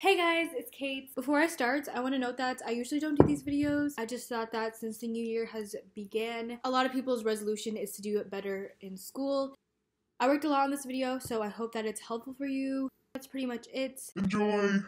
Hey guys, it's Kate. Before I start, I want to note that I usually don't do these videos. I just thought that since the new year has began, a lot of people's resolution is to do it better in school. I worked a lot on this video, so I hope that it's helpful for you. That's pretty much it. Enjoy!